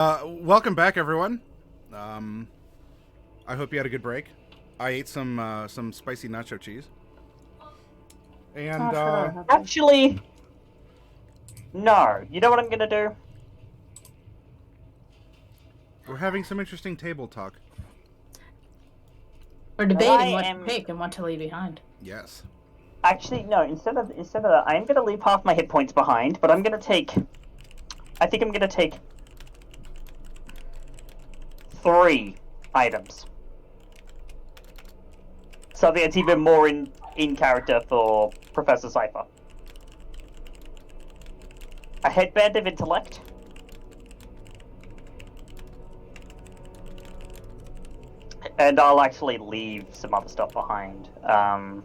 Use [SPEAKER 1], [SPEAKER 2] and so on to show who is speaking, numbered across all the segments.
[SPEAKER 1] Welcome back, everyone. I hope you had a good break. I ate some spicy nacho cheese, and
[SPEAKER 2] Actually, no. You know what I'm gonna do?
[SPEAKER 1] we're having some interesting table talk.
[SPEAKER 3] We're debating what to take and what to leave behind.
[SPEAKER 1] Yes.
[SPEAKER 2] Actually, no. Instead of that, I'm gonna leave half my hit points behind, but I'm gonna take. I think I'm gonna take 3 items. Something that's even more in character for Professor Cypher. A headband of intellect. And I'll actually leave some other stuff behind. I'll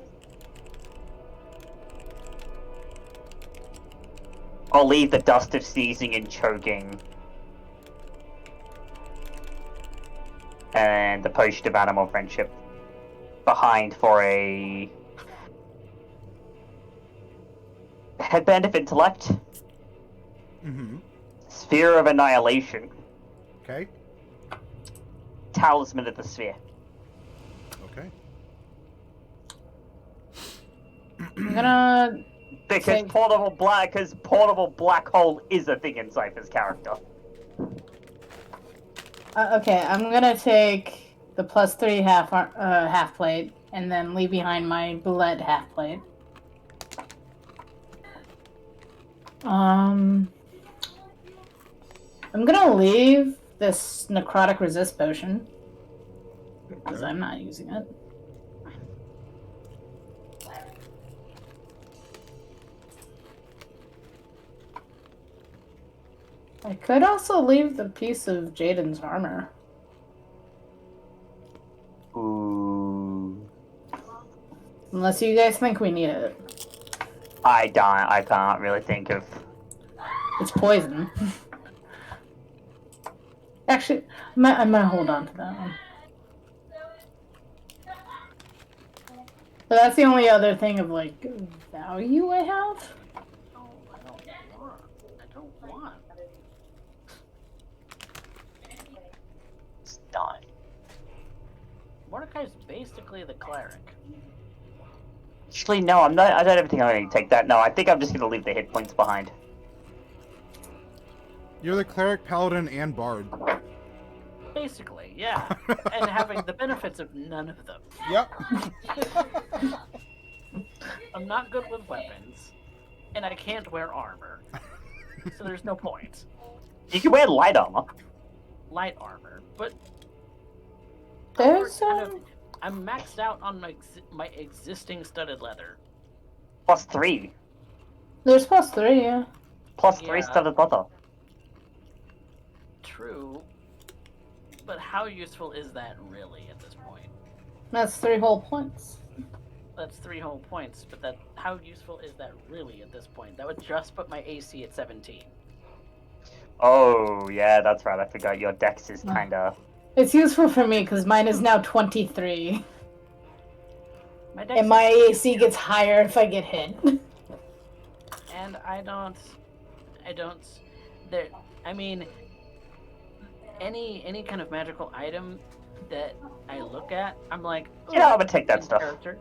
[SPEAKER 2] leave the dust of sneezing and choking. And the potion of animal friendship behind for a headband of intellect.
[SPEAKER 1] Mm-hmm.
[SPEAKER 2] Sphere of annihilation.
[SPEAKER 1] Okay.
[SPEAKER 2] Talisman of the sphere.
[SPEAKER 1] Okay.
[SPEAKER 3] I'm gonna
[SPEAKER 2] Because portable black hole is a thing in Cypher's character.
[SPEAKER 3] okay. I'm gonna take the +3 half plate and then leave behind my bullet half plate. I'm gonna leave this necrotic resist potion because I'm not using it. I could also leave the piece of Jaden's armor.
[SPEAKER 2] Ooh.
[SPEAKER 3] Unless you guys think we need it.
[SPEAKER 2] I can't really think of.
[SPEAKER 3] It's poison. Actually, I might hold on to that one. But that's the only other thing of, like, value I have.
[SPEAKER 4] No, I don't want.
[SPEAKER 2] It's done.
[SPEAKER 4] Mordecai's basically the cleric.
[SPEAKER 2] Actually, no, I'm not. I don't even think I'm going to take that. No, I think I'm just going to leave the hit points behind.
[SPEAKER 1] You're the cleric, paladin, and bard.
[SPEAKER 4] Basically, yeah. And having the benefits of none of them.
[SPEAKER 1] Yep.
[SPEAKER 4] I'm not good with weapons, and I can't wear armor. So there's no point.
[SPEAKER 2] You can wear light armor.
[SPEAKER 4] Light armor, but
[SPEAKER 3] There's
[SPEAKER 4] I'm maxed out on my existing studded leather.
[SPEAKER 2] +3.
[SPEAKER 3] There's +3, yeah.
[SPEAKER 2] +3 studded leather.
[SPEAKER 4] True, but how useful is that really at this point?
[SPEAKER 3] That's 3 whole points.
[SPEAKER 4] That's 3 whole points, but how useful is that really at this point? That would just put my AC at 17.
[SPEAKER 2] Oh, yeah, that's right. I forgot your dex is kinda...
[SPEAKER 3] It's useful for me because mine is now 23. And my AC gets higher if I get hit.
[SPEAKER 4] And I don't, I mean, any kind of magical item that I look at, I'm like,
[SPEAKER 2] yeah, I'm gonna take that stuff.
[SPEAKER 4] Character.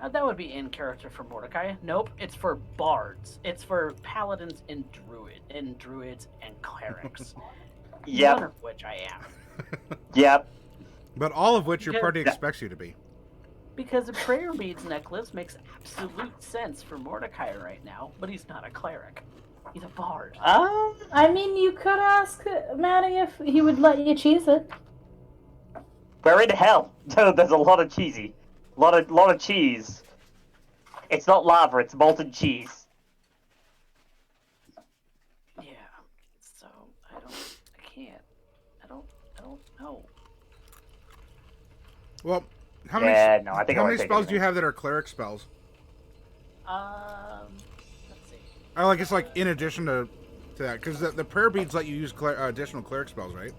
[SPEAKER 4] That would be in character for Mordecai. Nope, it's for bards. It's for paladins and druids and clerics.
[SPEAKER 2] Yep.
[SPEAKER 4] None of which I am.
[SPEAKER 2] Yep.
[SPEAKER 1] But all of which your party expects you to be.
[SPEAKER 4] Because a prayer beads necklace makes absolute sense for Mordecai right now, but he's not a cleric. He's a bard.
[SPEAKER 3] I mean, you could ask Maddie if he would let you cheese it.
[SPEAKER 2] We're in hell. There's a lot of cheesy. Lot of cheese. It's not lava, it's molten cheese.
[SPEAKER 4] Yeah. So I don't know.
[SPEAKER 1] Well, how many
[SPEAKER 2] think
[SPEAKER 1] spells do you have that are cleric spells?
[SPEAKER 4] Let's see.
[SPEAKER 1] I like it's like in addition to that, because the prayer beads let you use additional cleric spells, right?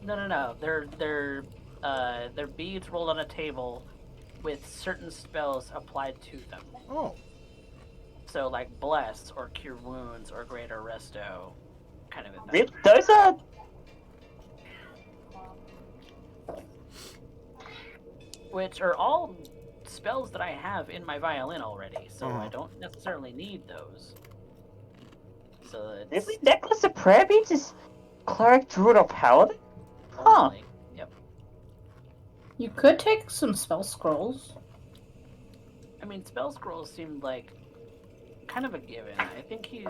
[SPEAKER 4] No. They're beads rolled on a table with certain spells applied to them.
[SPEAKER 1] Oh.
[SPEAKER 4] So like bless or cure wounds or greater resto, kind of.
[SPEAKER 2] Really? Those are
[SPEAKER 4] which are all spells that I have in my violin already, so
[SPEAKER 1] Uh-huh.
[SPEAKER 4] I don't necessarily need those. So it's
[SPEAKER 2] Every necklace of prayer beads is cleric, druid, or paladin? Huh.
[SPEAKER 4] only. Yep.
[SPEAKER 3] You could take some spell scrolls.
[SPEAKER 4] I mean, spell scrolls seemed like kind of a given. I think he's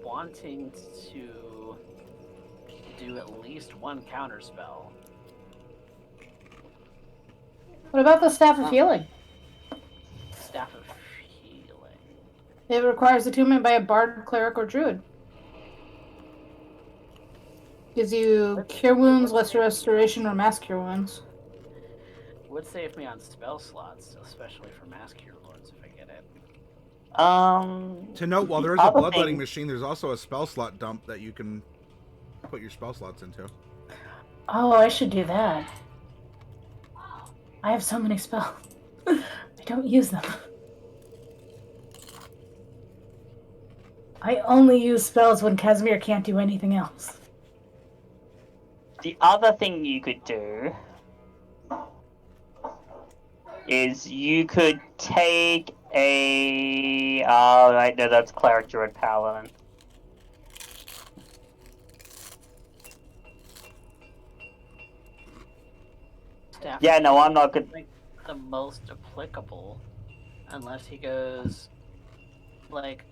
[SPEAKER 4] wanting to do at least one counter spell.
[SPEAKER 3] What about the Staff of Healing?
[SPEAKER 4] Staff of Healing.
[SPEAKER 3] It requires attunement by a bard, cleric, or druid. Gives you cure wounds, lesser restoration, or mass cure wounds.
[SPEAKER 4] Would save me on spell slots, especially for mass cure lords if I get it.
[SPEAKER 1] To note, while
[SPEAKER 2] the
[SPEAKER 1] there is a
[SPEAKER 2] other
[SPEAKER 1] bloodletting
[SPEAKER 2] thing-
[SPEAKER 1] machine, there's also a spell slot dump that you can put your spell slots into.
[SPEAKER 3] Oh, I should do that. I have so many spells. I don't use them. I only use spells when Casimir can't do anything else.
[SPEAKER 2] The other thing you could do is you could take a... Oh, right, no, that's cleric, druid, paladin.
[SPEAKER 4] Staff
[SPEAKER 2] Yeah,
[SPEAKER 4] of
[SPEAKER 2] no, I'm not
[SPEAKER 4] Healing
[SPEAKER 2] good.
[SPEAKER 4] is, like, the most applicable, unless he goes like.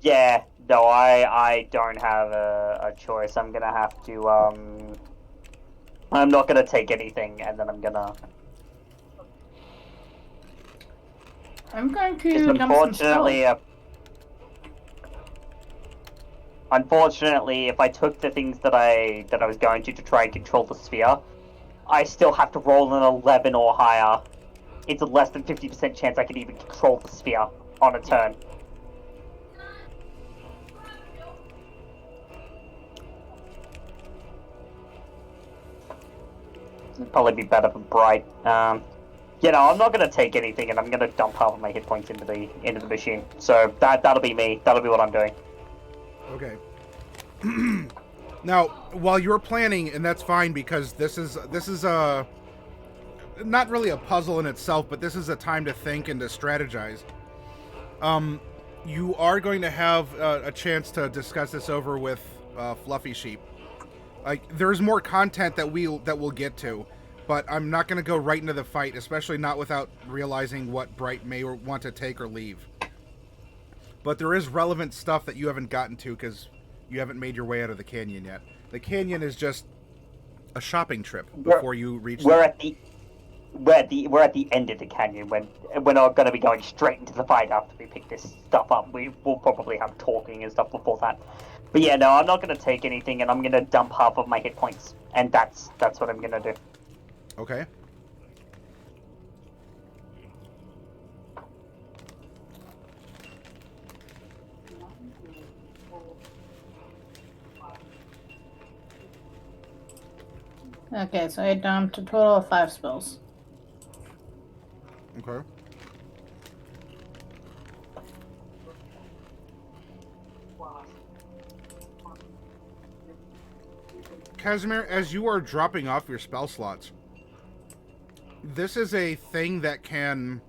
[SPEAKER 2] Yeah, no, I don't have a choice. I'm gonna have to, I'm not gonna take anything, and then I'm gonna...
[SPEAKER 3] I'm going
[SPEAKER 2] Because
[SPEAKER 3] to dump some
[SPEAKER 2] unfortunately,
[SPEAKER 3] spells.
[SPEAKER 2] unfortunately, if I took the things that I was going to try and control the sphere, I still have to roll an 11 or higher. It's a less than 50% chance I can even control the sphere on a turn. It'd probably be better for Bright. You know, I'm not gonna take anything, and I'm gonna dump half of my hit points into the machine. So that'll be me. That'll be what I'm doing.
[SPEAKER 1] Okay. Now, while you're planning, and that's fine because this is not really a puzzle in itself, but this is a time to think and to strategize. You are going to have a chance to discuss this over with Fluffy Sheep. Like, there's more content that we'll get to, but I'm not going to go right into the fight, especially not without realizing what Bright may want to take or leave. But there is relevant stuff that you haven't gotten to because you haven't made your way out of the canyon yet. The canyon is just a shopping trip before you reach.
[SPEAKER 2] We're at the end of the canyon when we're not going to be going straight into the fight after we pick this stuff up. We will probably have talking and stuff before that. But yeah, no, I'm not going to take anything, and I'm going to dump half of my hit points, and that's what I'm going to do.
[SPEAKER 1] Okay.
[SPEAKER 3] Okay, so I dumped a total of 5 spells.
[SPEAKER 1] Okay. Casimir, as you are dropping off your spell slots, this is a thing that can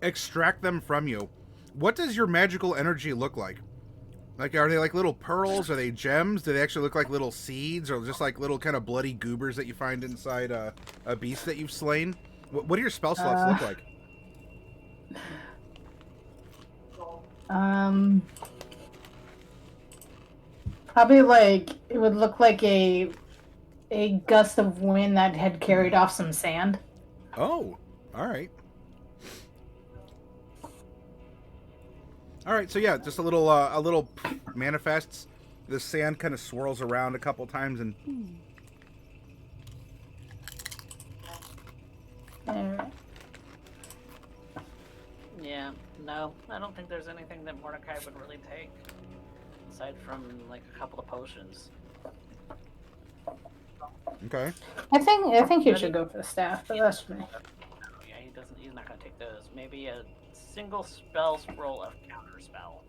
[SPEAKER 1] extract them from you. What does your magical energy look like? Like, are they like little pearls? Are they gems? Do they actually look like little seeds, or just like little kind of bloody goobers that you find inside a beast that you've slain? What do your spell slots look like?
[SPEAKER 3] Probably like it would look like a gust of wind that had carried off some sand.
[SPEAKER 1] Oh, all right. All right, so yeah, just a little manifests. The sand kind of swirls around a couple times and
[SPEAKER 4] Yeah, no, I don't think there's anything that Mordecai would really take, aside from like a couple of potions.
[SPEAKER 1] okay.
[SPEAKER 3] I think you should go for the staff, but that's me.
[SPEAKER 4] Yeah, he's not gonna take those. Maybe a single spell scroll of counter spell.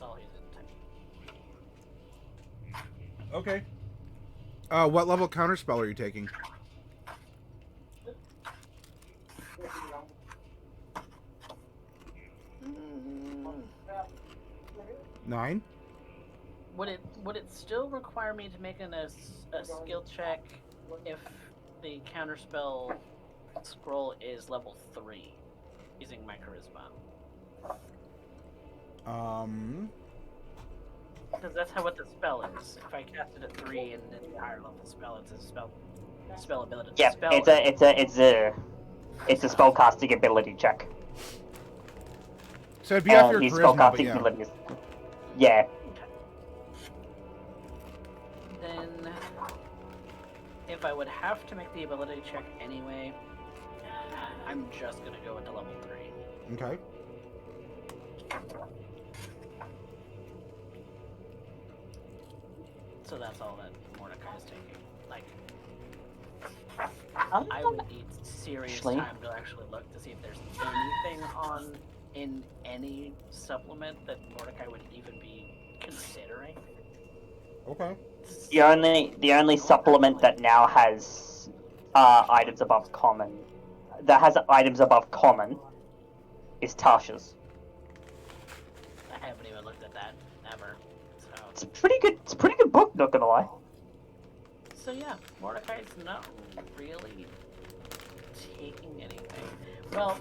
[SPEAKER 4] all he's attempting.
[SPEAKER 1] Okay. What level counterspell are you taking?
[SPEAKER 4] Mm,
[SPEAKER 1] 9?
[SPEAKER 4] would it still require me to make a skill check if the counterspell scroll is level 3 using my charisma? Because that's what the spell is. If I cast it at 3 and then the higher level spell, it's a spell ability.
[SPEAKER 2] Yep,
[SPEAKER 4] Spell
[SPEAKER 2] it's a spellcasting ability check.
[SPEAKER 1] So it'd be off your
[SPEAKER 2] his
[SPEAKER 1] charisma, but
[SPEAKER 2] spellcasting
[SPEAKER 1] yeah.
[SPEAKER 2] ability is... Yeah.
[SPEAKER 4] Then, if I would have to make the ability check anyway, I'm just gonna go with the level 3.
[SPEAKER 1] Okay.
[SPEAKER 4] So that's all that Mordecai is taking. Like, I would need serious time to actually look to see if there's anything in any supplement that Mordecai would even be considering.
[SPEAKER 1] Okay.
[SPEAKER 2] The only supplement that now has items above common, is Tasha's.
[SPEAKER 4] I haven't even looked at that ever. So
[SPEAKER 2] It's a pretty good book, not gonna lie.
[SPEAKER 4] So yeah, Mordecai's not really taking anything. Well,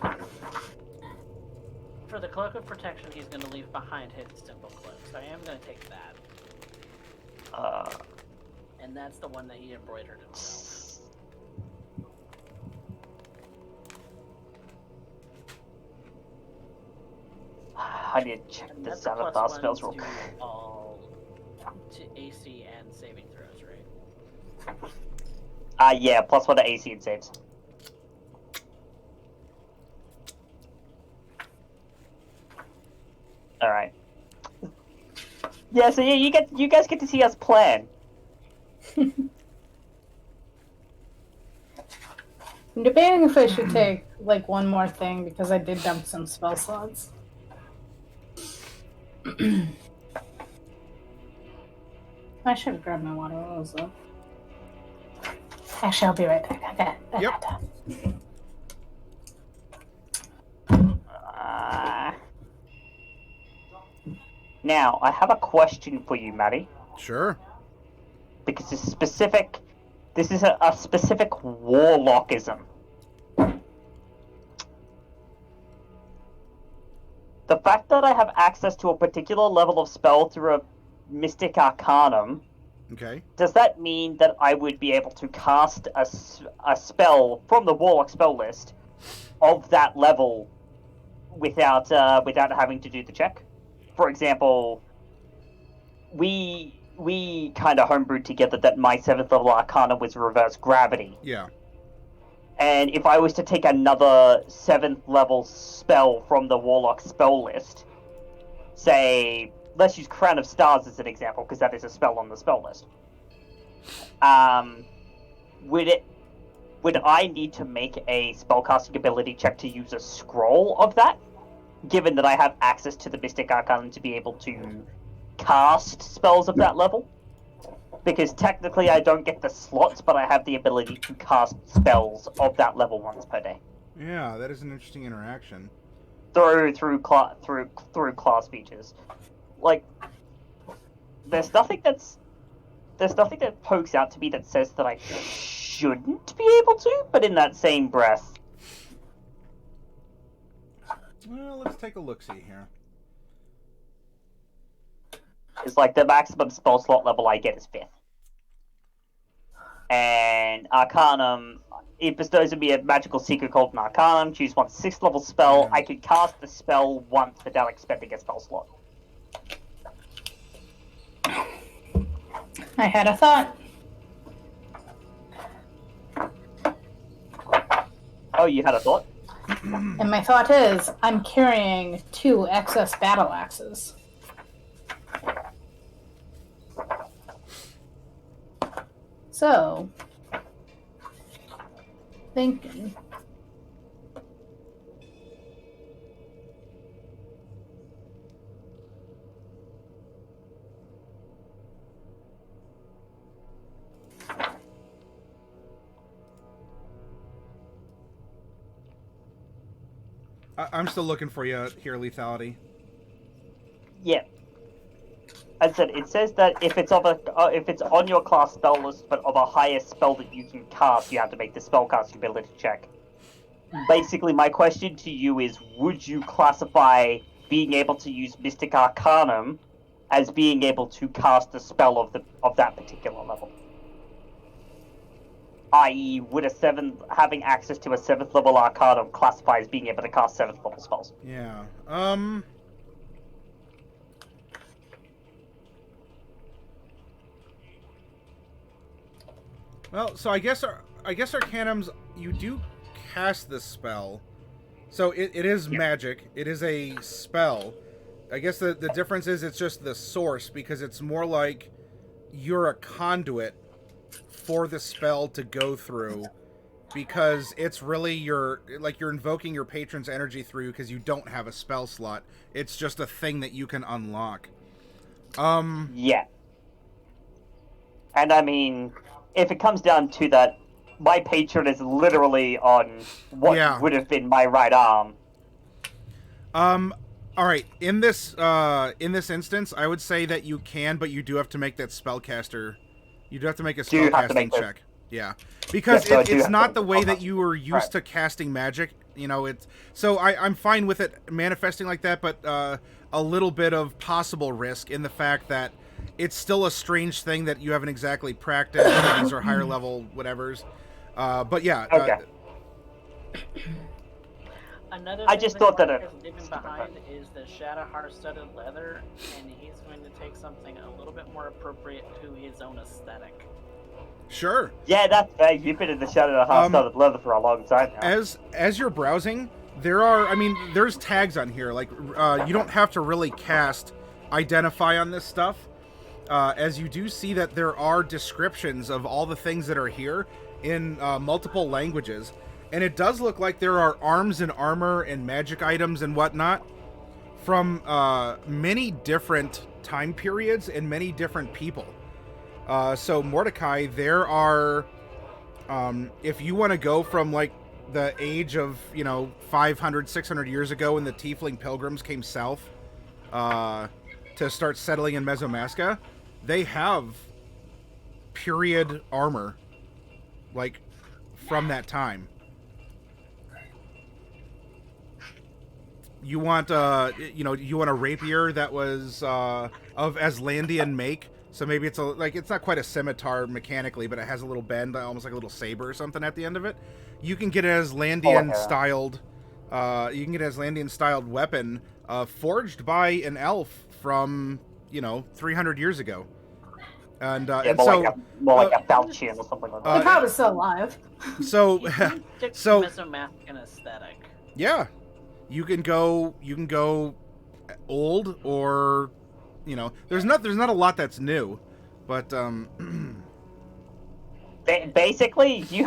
[SPEAKER 4] for the Cloak of Protection, he's going to leave behind his simple cloak, so I am going to take that. And that's the one that he embroidered himself.
[SPEAKER 2] I need to check
[SPEAKER 4] And
[SPEAKER 2] this
[SPEAKER 4] that's a
[SPEAKER 2] out of
[SPEAKER 4] +1
[SPEAKER 2] our spells real
[SPEAKER 4] to
[SPEAKER 2] quick.
[SPEAKER 4] all to AC and saving throws, right?
[SPEAKER 2] Yeah, +1 to AC and saves. Alright. Yeah, so yeah, you guys get to see us plan.
[SPEAKER 3] I'm debating if I should take like one more thing because I did dump some spell slots. I should have grabbed my water. What was that? Actually, I'll be right back. Okay.
[SPEAKER 1] Yep.
[SPEAKER 2] Now, I have a question for you, Maddie.
[SPEAKER 1] Sure.
[SPEAKER 2] Because this is a specific warlockism. The fact that I have access to a particular level of spell through a Mystic Arcanum,
[SPEAKER 1] Okay.
[SPEAKER 2] does that mean that I would be able to cast a spell from the Warlock spell list of that level without having to do the check? For example, we kind of homebrewed together that my 7th level Arcana was reverse gravity.
[SPEAKER 1] Yeah.
[SPEAKER 2] And if I was to take another 7th level spell from the Warlock spell list, say, let's use Crown of Stars as an example, because that is a spell on the spell list. Would I need to make a spellcasting ability check to use a scroll of that? Given that I have access to the Mystic Arcanum to be able to cast spells of that level? Because technically I don't get the slots, but I have the ability to cast spells of that level once per day.
[SPEAKER 1] Yeah, that is an interesting interaction.
[SPEAKER 2] Through class features. Like, there's nothing that pokes out to me that says that I shouldn't be able to, but in that same breath.
[SPEAKER 1] Well, let's take a look-see here.
[SPEAKER 2] It's like the maximum spell slot level I get is 5th. And Arcanum, it bestows on me a magical secret called an Arcanum. Choose one 6th level spell. I can cast the spell once without expending a spell slot.
[SPEAKER 3] I had a thought.
[SPEAKER 2] Oh, you had a thought?
[SPEAKER 3] And my thought is, I'm carrying 2 excess battle axes. So, thinking.
[SPEAKER 1] I'm still looking for you here, lethality.
[SPEAKER 2] Yeah. As I said, it says that if it's on your class spell list, but of a higher spell that you can cast, you have to make the spellcasting ability check. Basically, my question to you is: would you classify being able to use Mystic Arcanum as being able to cast a spell of that particular level? I.e., would having access to a 7th level Arcanum classify as being able to cast 7th level spells?
[SPEAKER 1] Yeah. Well, so I guess Arcanums, you do cast this spell. So it is magic. It is a spell. I guess the difference is it's just the source, because it's more like you're a conduit for the spell to go through, because it's really you're invoking your patron's energy through, because you don't have a spell slot. It's just a thing that you can unlock.
[SPEAKER 2] Yeah. And I mean, if it comes down to that, my patron is literally on what would have been my right arm.
[SPEAKER 1] All right. In this instance, I would say that you can, but you do have to make that spellcaster. You do have to make a spellcasting check. Yeah, because it's not the way that you were used to casting magic. You know, I'm fine with it manifesting like that, but a little bit of possible risk in the fact that it's still a strange thing that you haven't exactly practiced. These are higher level whatevers. But yeah.
[SPEAKER 2] Okay.
[SPEAKER 4] Another
[SPEAKER 2] I
[SPEAKER 4] thing
[SPEAKER 2] just thought that
[SPEAKER 4] is leaving behind is the Shadowheart studded leather, and he's going to take something a little bit more appropriate to his own aesthetic.
[SPEAKER 1] Sure.
[SPEAKER 2] Yeah, that's fair. You've been in the Shadowheart studded leather for a long time now.
[SPEAKER 1] As you're browsing, there's tags on here. Like, you don't have to really cast Identify on this stuff. As you do see that there are descriptions of all the things that are here in multiple languages. And it does look like there are arms and armor and magic items and whatnot from many different time periods and many different people. So Mordecai, there are, if you want to go from like the age of, 500, 600 years ago when the Tiefling pilgrims came south to start settling in Mesomasca, they have period armor, like, from that time. You want you want a rapier that was of Aslandian make, so maybe it's it's not quite a scimitar mechanically, but it has a little bend, almost like a little saber or something at the end of it. You can get an Aslandian styled weapon forged by an elf from 300 years ago. And
[SPEAKER 2] more like a falchion or something like that.
[SPEAKER 3] They're probably still alive.
[SPEAKER 1] So
[SPEAKER 4] Mesomascan aesthetic.
[SPEAKER 1] Yeah. You can go old, or there's not a lot that's new, but
[SPEAKER 2] basically you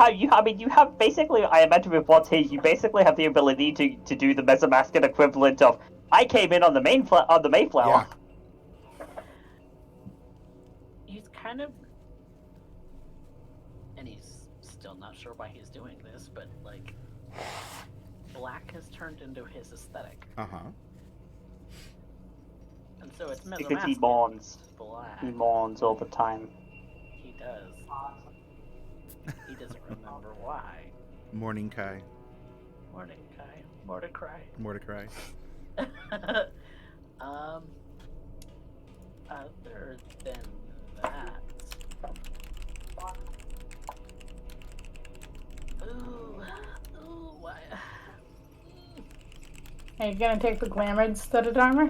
[SPEAKER 2] have basically, I imagine with what's here, you basically have the ability to do the Mesomascan equivalent of I came in on the Mayflower.
[SPEAKER 1] Yeah.
[SPEAKER 4] He's kind of, and he's still not sure why he's doing this, but like, black has turned into his aesthetic. And so it's Mesomascan.
[SPEAKER 2] Because he mourns.
[SPEAKER 4] Black.
[SPEAKER 2] He mourns all the time.
[SPEAKER 4] He does. He doesn't remember why.
[SPEAKER 1] Mordecai.
[SPEAKER 4] Mordecai. Other than that, why?
[SPEAKER 3] Are you gonna take the glamored studded armor?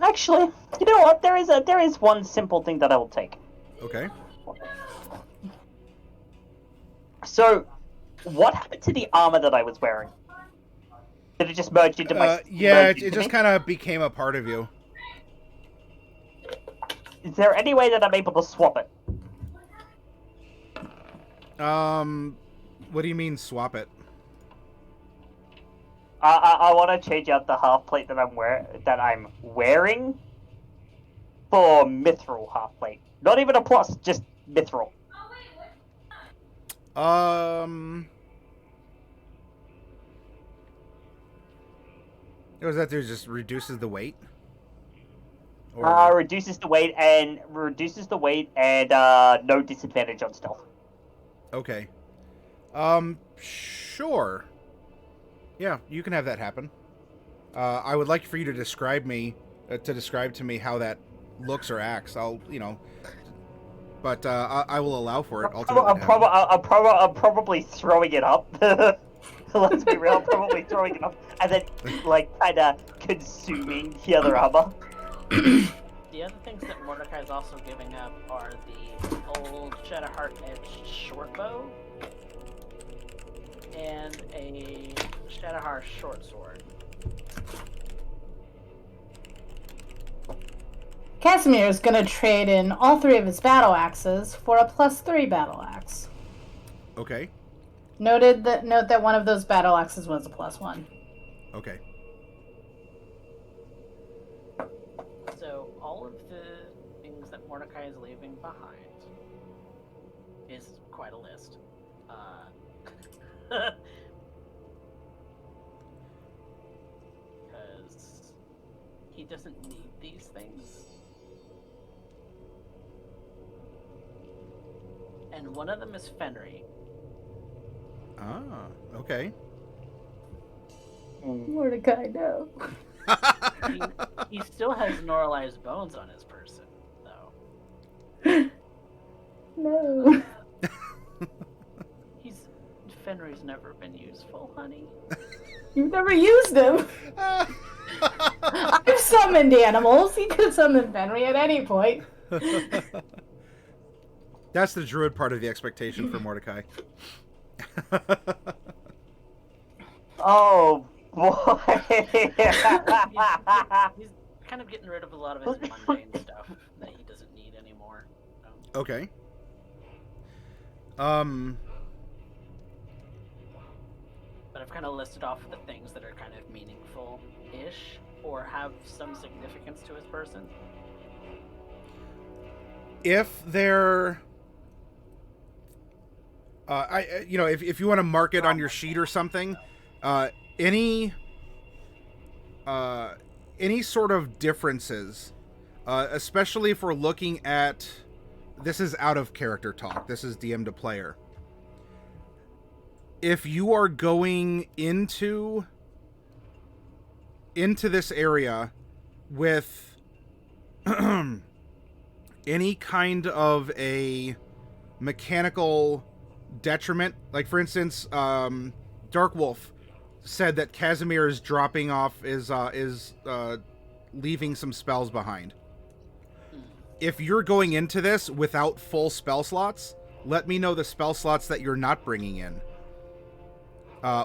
[SPEAKER 2] Actually, you know what? There is one simple thing that I will take.
[SPEAKER 1] Okay.
[SPEAKER 2] So, what happened to the armor that I was wearing? Did it just merge into my?
[SPEAKER 1] Yeah, it just kind of became a part of you.
[SPEAKER 2] Is there any way that I'm able to swap it?
[SPEAKER 1] What do you mean swap it?
[SPEAKER 2] I want to change out the half plate that I'm wearing for mithril half plate. Not even a plus, just mithril.
[SPEAKER 1] What does that do? Just reduces the weight? Or...
[SPEAKER 2] reduces the weight and no disadvantage on stealth.
[SPEAKER 1] Okay. Sure. Yeah, you can have that happen. I would like for you to describe to me how that looks or acts. I'll, but I will allow for it.
[SPEAKER 2] I'm probably throwing it up. Let's be real, I'm probably throwing it up and then kind of consuming the other armor.
[SPEAKER 4] The other things that Mordecai is also giving up are the old Shadowheart edged short bow and a Shadowheart short sword.
[SPEAKER 3] Casimir is going to trade in all 3 of his battle axes for a +3 battle axe.
[SPEAKER 1] Okay.
[SPEAKER 3] Note that one of those battle axes was a +1.
[SPEAKER 1] Okay.
[SPEAKER 4] So all of the things that Mordecai is leaving behind is quite a list. Because he doesn't need these things. And one of them is Fenry.
[SPEAKER 1] Ah, okay.
[SPEAKER 3] Mordecai, no.
[SPEAKER 4] He still has Noralized bones on his person, though.
[SPEAKER 3] No.
[SPEAKER 4] Fenry's never been useful, honey.
[SPEAKER 3] You've never used him. I've summoned animals. You could summon Fenry at any point.
[SPEAKER 1] That's the druid part of the expectation for Mordecai.
[SPEAKER 2] Oh boy!
[SPEAKER 4] he's kind of getting rid of a lot of his mundane stuff that he doesn't need anymore. So.
[SPEAKER 1] Okay.
[SPEAKER 4] But I've kind of listed off the things that are kind of meaningful-ish or have some significance to his person.
[SPEAKER 1] If they're... if you want to mark it on your sheet or something, any sort of differences, especially if we're looking at, this is out of character talk, this is DM to player. If you are going into this area with any kind of a mechanical detriment, like for instance, Dark Wolf said that Casimir is dropping off, is leaving some spells behind. If you're going into this without full spell slots, let me know the spell slots that you're not bringing in.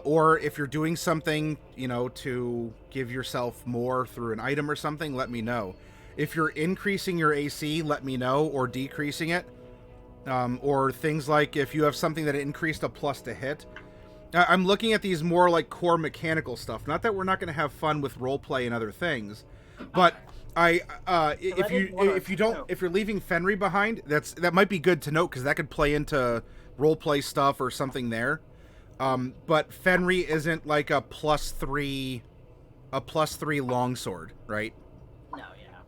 [SPEAKER 1] Or if you're doing something, to give yourself more through an item or something, let me know. If you're increasing your AC, let me know, or decreasing it. Or things like if you have something that increased a plus to hit. I'm looking at these more like core mechanical stuff. Not that we're not going to have fun with roleplay and other things, but if you're leaving Fenry behind, that might be good to note because that could play into roleplay stuff or something there. But Fenry isn't like a +3 longsword, right?
[SPEAKER 4] No, yeah.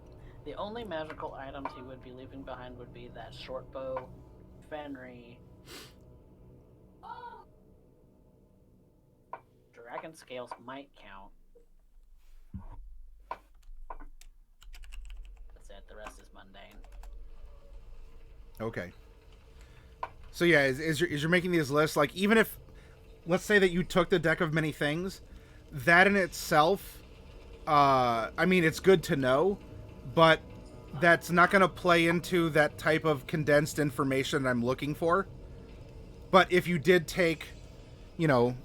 [SPEAKER 4] The only magical items he would be leaving behind would be that short bow, Fenry, dragon scales might count. That's it. The rest is mundane.
[SPEAKER 1] Okay. So yeah, as you're making these lists, like even if, let's say that you took the deck of many things, that in itself, it's good to know, but that's not going to play into that type of condensed information that I'm looking for. But if you did take, you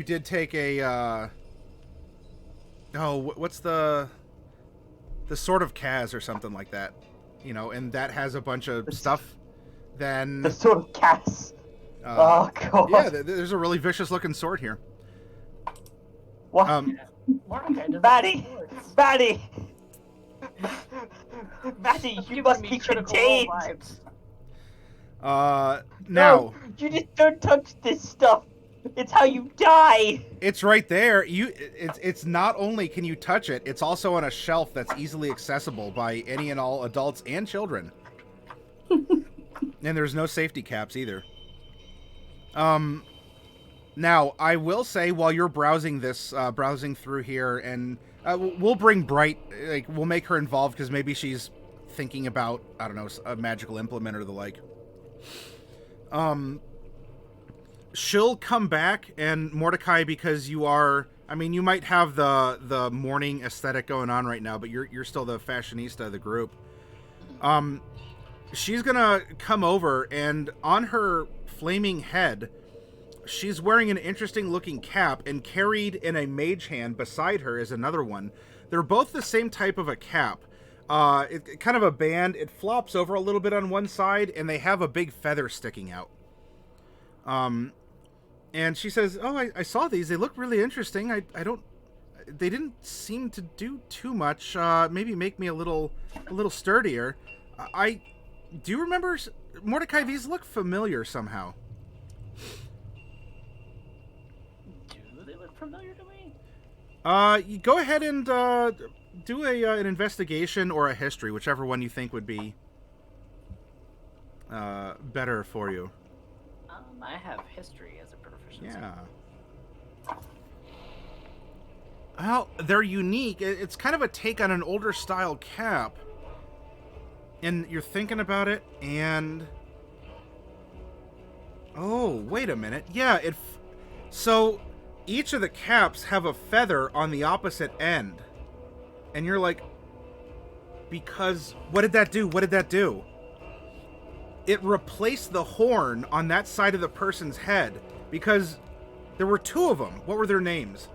[SPEAKER 1] did take a, what's the Sword of Kaz or something like that, and that has a bunch of stuff, then...
[SPEAKER 2] The Sword of Kaz. Oh, God.
[SPEAKER 1] Yeah, there's a really vicious looking sword here.
[SPEAKER 2] What? Maddie, you must be contained.
[SPEAKER 1] Now
[SPEAKER 2] No, you just don't touch this stuff. It's how you die.
[SPEAKER 1] it's right there. It's not only can you touch it, it's also on a shelf that's easily accessible by any and all adults and children. And there's no safety caps either. Now I will say while you're browsing this, browsing through here, and we'll bring Bright, like we'll make her involved because maybe she's thinking about, I don't know, a magical implement or the like. She'll come back, and Mordecai, because you are, I mean, you might have the morning aesthetic going on right now, but you're still the fashionista of the group. She's gonna come over, and on her flaming head, she's wearing an interesting looking cap, and carried in a mage hand beside her is another one. They're both the same type of a cap. Kind of a band. It flops over a little bit on one side, and they have a big feather sticking out. And she says, "Oh, I saw these. They look really interesting. I don't. They didn't seem to do too much. Maybe make me a little sturdier. Do you remember, Mordecai? These look familiar somehow."
[SPEAKER 4] Do they look familiar to me?
[SPEAKER 1] You go ahead and do an investigation or a history, whichever one you think would be better for you.
[SPEAKER 4] I have history as a proficiency.
[SPEAKER 1] Yeah. Well, they're unique. It's kind of a take on an older style cap. And you're thinking about it, and... Oh, wait a minute. Yeah, so each of the caps have a feather on the opposite end. And you're like, because... What did that do? What did that do? It replaced the horn on that side of the person's head, because there were two of them. What were their names?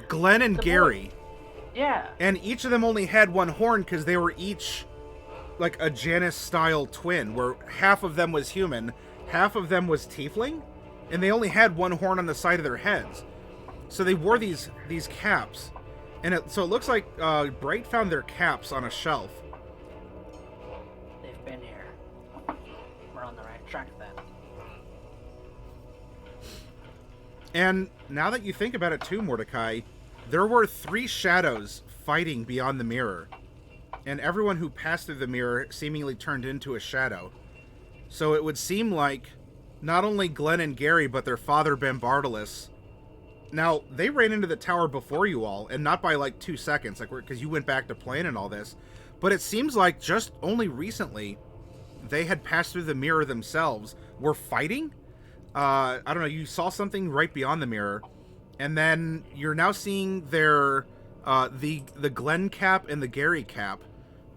[SPEAKER 1] Glenn and Gary.
[SPEAKER 4] Yeah.
[SPEAKER 1] And each of them only had one horn because they were each like a Janus-style twin, where half of them was human, half of them was tiefling, and they only had one horn on the side of their heads. So they wore these caps. And so it looks like Bright found their caps on a shelf.
[SPEAKER 4] They've been here. We're on the right track then.
[SPEAKER 1] And now that you think about it too, Mordecai, there were 3 shadows fighting beyond the mirror. And everyone who passed through the mirror seemingly turned into a shadow. So it would seem like not only Glenn and Gary, but their father Bambartilus. Now, they ran into the tower before you all, and not by like 2 seconds, like because you went back to playing and all this. But it seems like just only recently they had passed through the mirror themselves, were fighting. I don't know, you saw something right beyond the mirror, and then you're now seeing their the Glenn cap and the Gary cap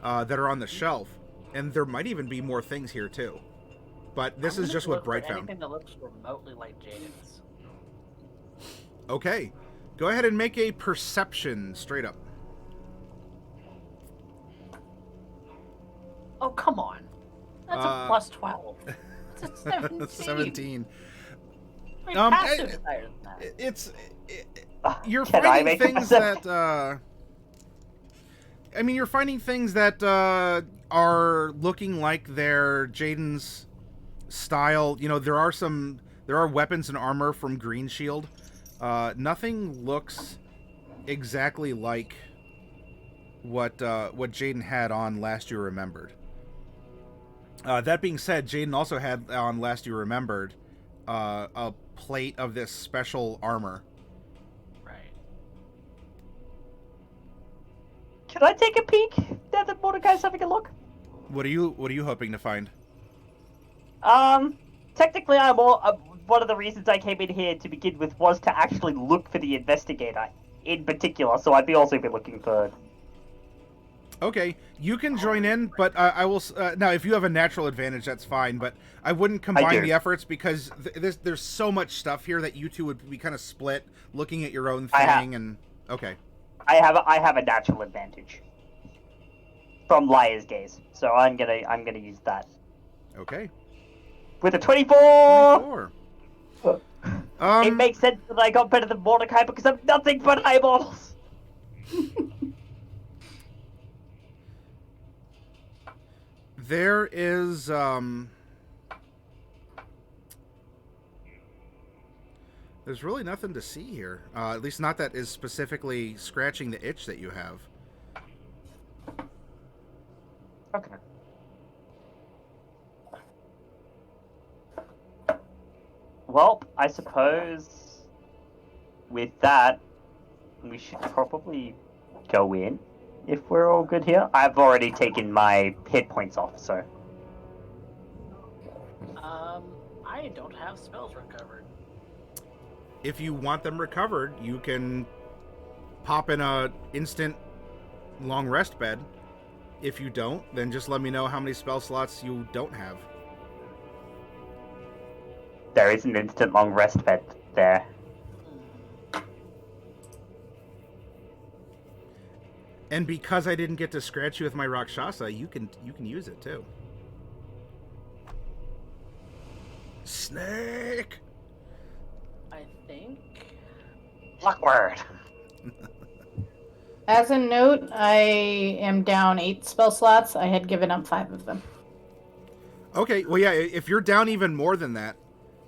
[SPEAKER 1] that are on the shelf, and there might even be more things here too. But this is just what Bright found.
[SPEAKER 4] Anything that looks remotely like Jaden's.
[SPEAKER 1] Okay, go ahead and make a perception straight up.
[SPEAKER 4] Oh, come on. That's a plus 12. That's a 17.
[SPEAKER 1] 17.
[SPEAKER 4] My passive's higher than that.
[SPEAKER 1] You're
[SPEAKER 2] Can I
[SPEAKER 1] finding
[SPEAKER 2] make
[SPEAKER 1] things that I mean, you're finding things that are looking like they're Jaden's style. You know, there are weapons and armor from Green Shield. Nothing looks exactly like what Jaden had on Last You Remembered. That being said, Jaden also had on Last You Remembered a plate of this special armor.
[SPEAKER 4] Right.
[SPEAKER 2] Can I take a peek now that Mordecai's having a look?
[SPEAKER 1] What are you hoping to find?
[SPEAKER 2] Technically, I'm all. One of the reasons I came in here to begin with was to actually look for the investigator in particular. So I'd be also be looking for.
[SPEAKER 1] Okay, you can join in, but I will now. If you have a natural advantage, that's fine. But I wouldn't combine the efforts because there's so much stuff here that you two would be kind of split, looking at your own thing. And okay,
[SPEAKER 2] I have a natural advantage from Liar's Gaze, so I'm gonna use that.
[SPEAKER 1] Okay.
[SPEAKER 2] With a 24.
[SPEAKER 1] 24.
[SPEAKER 2] It makes sense that I got better than Mordecai because I'm nothing but eyeballs.
[SPEAKER 1] There is There's really nothing to see here. At least not that is specifically scratching the itch that you have.
[SPEAKER 2] Okay. Well, I suppose with that, we should probably go in if we're all good here. I've already taken my hit points off, so.
[SPEAKER 4] I don't have spells recovered.
[SPEAKER 1] If you want them recovered, you can pop in a instant long rest bed. If you don't, then just let me know how many spell slots you don't have.
[SPEAKER 2] There is an instant long rest bed there.
[SPEAKER 1] And because I didn't get to scratch you with my Rakshasa, you can use it too. Snake!
[SPEAKER 4] I think.
[SPEAKER 2] Luckward!
[SPEAKER 3] As a note, I am down 8 spell slots. I had given up 5 of them.
[SPEAKER 1] Okay, well, yeah, if you're down even more than that,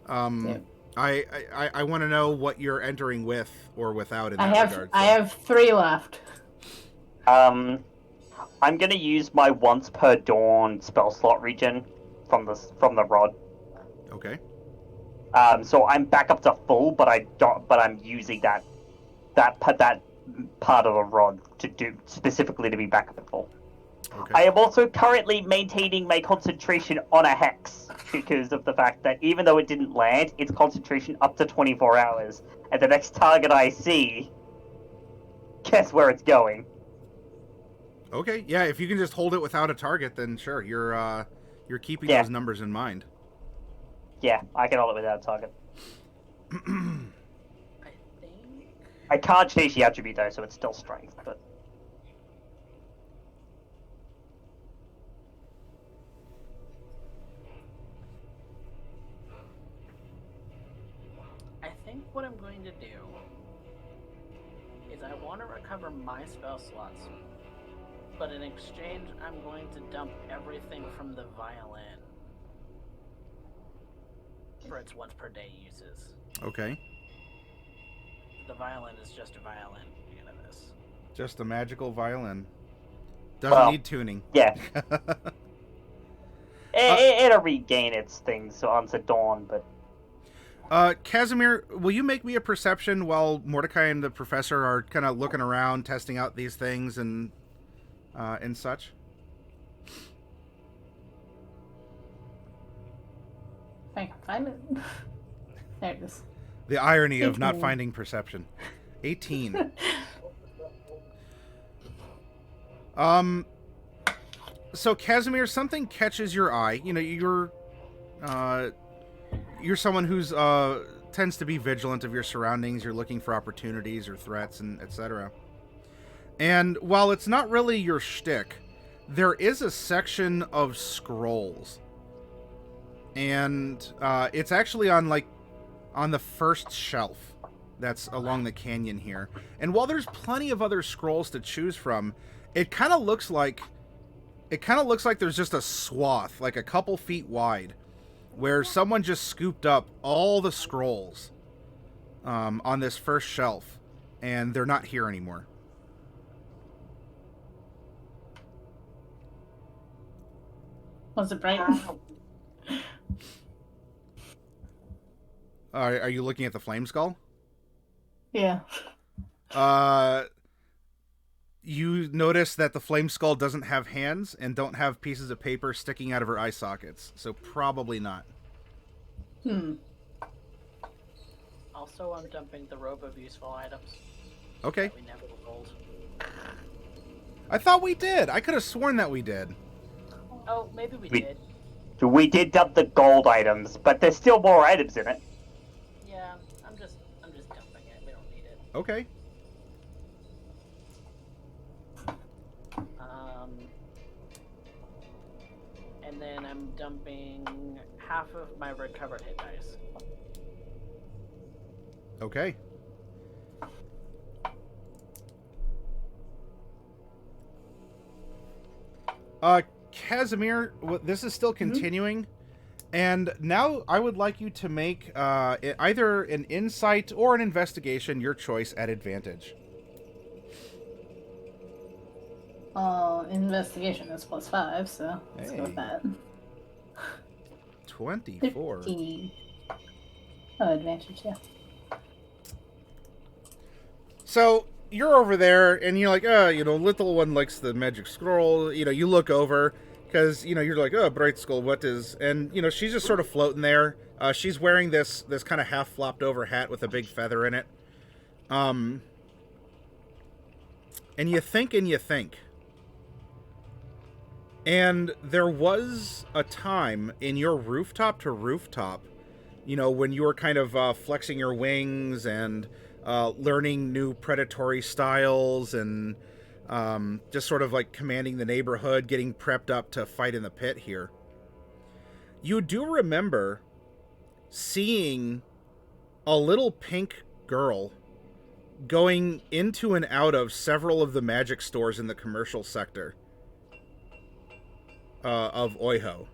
[SPEAKER 3] Yep.
[SPEAKER 1] I want to know what you're entering with or without in that regard.
[SPEAKER 3] I have 3 left.
[SPEAKER 2] I'm gonna use my once per dawn spell slot regen from the rod.
[SPEAKER 1] Okay.
[SPEAKER 2] So I'm back up to full, but I'm using that part of the rod to do specifically to be back up at full.
[SPEAKER 1] Okay.
[SPEAKER 2] I am also currently maintaining my concentration on a hex because of the fact that even though it didn't land, it's concentration up to 24 hours, and the next target I see, guess where it's going.
[SPEAKER 1] Okay, yeah, if you can just hold it without a target, then sure, you're keeping
[SPEAKER 2] Yeah.
[SPEAKER 1] those numbers in mind.
[SPEAKER 2] Yeah, I can hold it without a target.
[SPEAKER 4] I think.
[SPEAKER 2] I can't change the attribute though, so it's still strength, but.
[SPEAKER 4] I think what I'm going to do is I want to recover my spell slots, but in exchange, I'm going to dump everything from the violin for its once per day uses.
[SPEAKER 1] Okay.
[SPEAKER 4] The violin is just a violin at the end of this.
[SPEAKER 1] Just a magical violin. Doesn't
[SPEAKER 2] Well,
[SPEAKER 1] need tuning.
[SPEAKER 2] Yeah. It'll regain its things onto dawn, but.
[SPEAKER 1] Casimir, will you make me a perception while Mordecai and the professor are kind of looking around, testing out these things and such?
[SPEAKER 3] I can find it. There it is.
[SPEAKER 1] The irony of not
[SPEAKER 3] 18.
[SPEAKER 1] finding perception. 18. So Casimir, something catches your eye. You know, you're someone who's tends to be vigilant of your surroundings. You're looking for opportunities or threats and etc. And while it's not really your shtick, there is a section of scrolls. And it's actually on the first shelf that's along the canyon here. And while there's plenty of other scrolls to choose from, it kind of looks like there's just a swath, like a couple feet wide, where someone just scooped up all the scrolls on this first shelf, and they're not here anymore.
[SPEAKER 3] Was it bright?
[SPEAKER 1] Are you looking at the flame skull?
[SPEAKER 3] Yeah.
[SPEAKER 1] You notice that the flame skull doesn't have hands and don't have pieces of paper sticking out of her eye sockets, so probably not.
[SPEAKER 4] Also, I'm dumping the robe of useful items.
[SPEAKER 1] Okay.
[SPEAKER 4] That we never rolled.
[SPEAKER 1] I thought we did. I could have sworn that we did.
[SPEAKER 4] Oh, maybe we
[SPEAKER 2] We-
[SPEAKER 4] did.
[SPEAKER 2] We did dump the gold items, but there's still more items in it.
[SPEAKER 4] Yeah, I'm just dumping it. We don't need it.
[SPEAKER 1] Okay.
[SPEAKER 4] And then I'm dumping half of my recovered hit dice.
[SPEAKER 1] Okay. Casimir, this is still continuing, And now I would like you to make either an insight or an investigation, your choice, at advantage.
[SPEAKER 3] Investigation is +5, so let's go with
[SPEAKER 1] Hey.
[SPEAKER 3] that.
[SPEAKER 1] 24.
[SPEAKER 3] 15. Oh, advantage, yeah.
[SPEAKER 1] So you're over there, and you're like, little one likes the magic scroll. You look over because you're like, Bright Skull, what is? And she's just sort of floating there. She's wearing this kind of half flopped over hat with a big feather in it. And you think and you think. And there was a time in your rooftop to rooftop, when you were kind of flexing your wings and learning new predatory styles and just sort of like commanding the neighborhood, getting prepped up to fight in the pit here. You do remember seeing a little pink girl going into and out of several of the magic stores in the commercial sector of Oiho.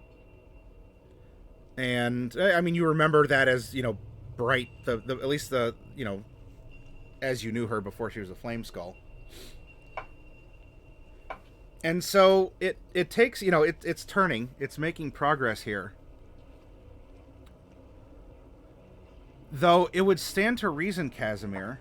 [SPEAKER 1] And I mean, you remember that as Bright, the at least the as you knew her before she was a flame skull. And so it takes it's turning, it's making progress here. Though it would stand to reason, Casimir,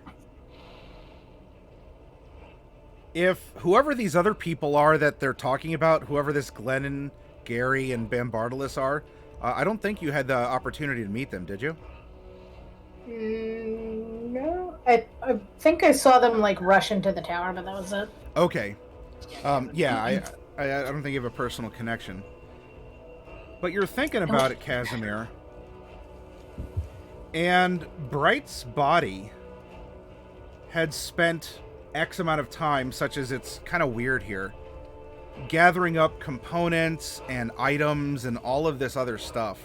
[SPEAKER 1] if whoever these other people are that they're talking about, whoever this Glennon, Gary, and Bambartilus are, I don't think you had the opportunity to meet them, did you?
[SPEAKER 3] No. I think I saw them like rush into the tower, but that was it.
[SPEAKER 1] Okay. Yeah, I don't think you have a personal connection. But you're thinking about it, Casimir. And Bright's body had spent X amount of time, such as it's kind of weird here, gathering up components and items and all of this other stuff.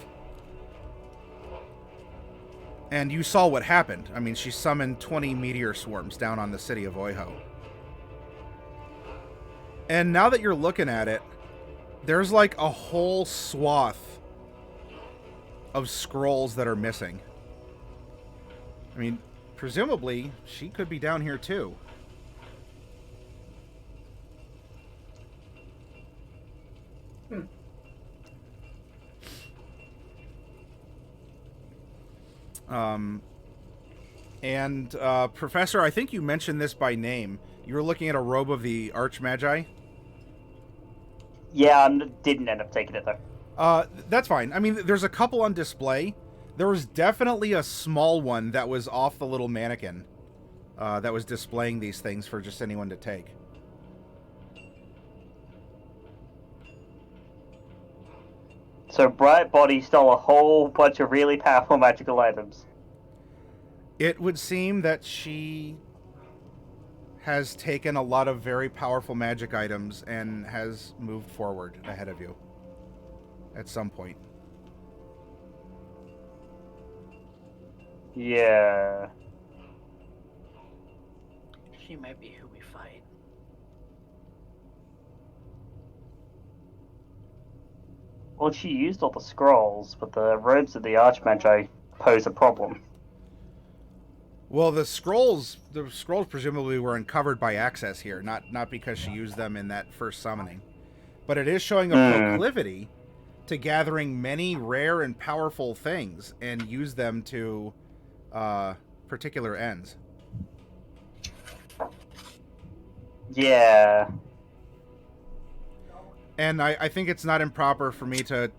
[SPEAKER 1] And you saw what happened. I mean, she summoned 20 meteor swarms down on the city of Oiho. And now that you're looking at it, there's like a whole swath of scrolls that are missing. I mean, presumably, she could be down here too. Professor, I think you mentioned this by name. You were looking at a robe of the Archmagi?
[SPEAKER 2] Yeah, I didn't end up taking it though.
[SPEAKER 1] That's fine. I mean, there's a couple on display. There was definitely a small one that was off the little mannequin that was displaying these things for just anyone to take.
[SPEAKER 2] So Bright Body stole a whole bunch of really powerful magical items.
[SPEAKER 1] It would seem that she has taken a lot of very powerful magic items and has moved forward ahead of you at some point.
[SPEAKER 2] Yeah.
[SPEAKER 4] She might be who we fight.
[SPEAKER 2] Well, she used all the scrolls, but the robes of the Archmagi pose a problem.
[SPEAKER 1] Well, the scrolls presumably were uncovered by access here, not because she used them in that first summoning. But it is showing a proclivity to gathering many rare and powerful things and use them to particular ends.
[SPEAKER 2] Yeah.
[SPEAKER 1] And I think it's not improper for me to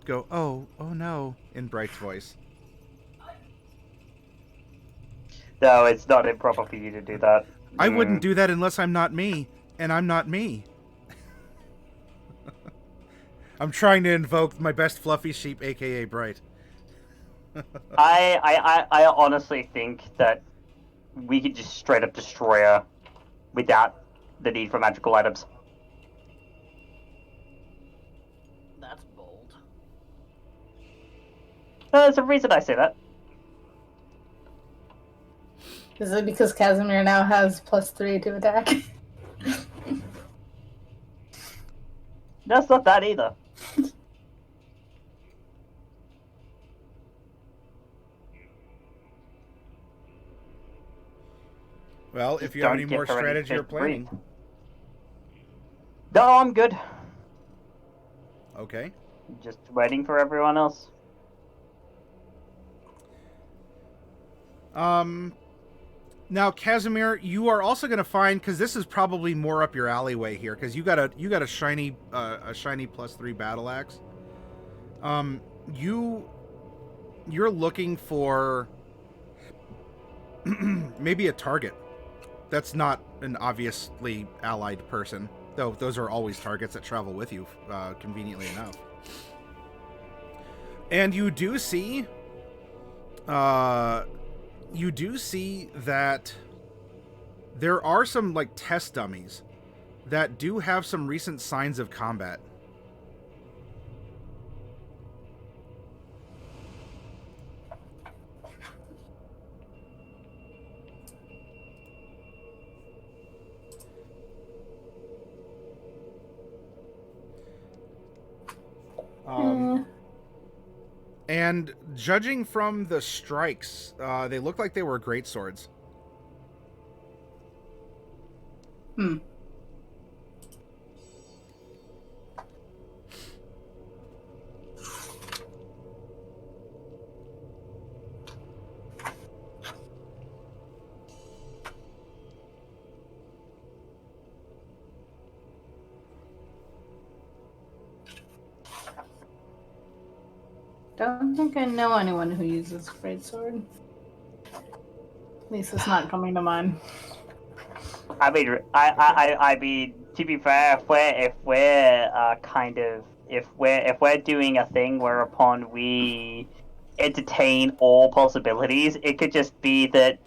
[SPEAKER 1] go, oh no, in Bright's voice.
[SPEAKER 2] No, it's not improper for you to do that.
[SPEAKER 1] I wouldn't do that unless I'm not me, and I'm not me. I'm trying to invoke my best fluffy sheep, aka Bright.
[SPEAKER 2] I honestly think that we could just straight up destroy her without the need for magical items.
[SPEAKER 4] That's bold.
[SPEAKER 2] There's a reason I say that.
[SPEAKER 3] Is it because Casimir now has +3 to attack?
[SPEAKER 2] That's not that either.
[SPEAKER 1] Well, if
[SPEAKER 2] Just
[SPEAKER 1] you have
[SPEAKER 2] don't
[SPEAKER 1] any
[SPEAKER 2] give
[SPEAKER 1] more
[SPEAKER 2] her any
[SPEAKER 1] strategy or
[SPEAKER 2] space to breathe.
[SPEAKER 1] planning.
[SPEAKER 2] No, I'm good.
[SPEAKER 1] Okay.
[SPEAKER 2] Just waiting for everyone else.
[SPEAKER 1] Now, Casimir, you are also going to find, because this is probably more up your alleyway here, because you got a shiny +3 battle axe. You're looking for maybe a target that's not an obviously allied person, though those are always targets that travel with you, conveniently enough. And you do see that there are some like test dummies that do have some recent signs of combat. And judging from the strikes, they look like they were great swords.
[SPEAKER 3] Hmm. Don't think I know anyone who uses greatsword. At least it's not coming to mind.
[SPEAKER 2] I mean, to be fair, if we're doing a thing whereupon we entertain all possibilities, it could just be that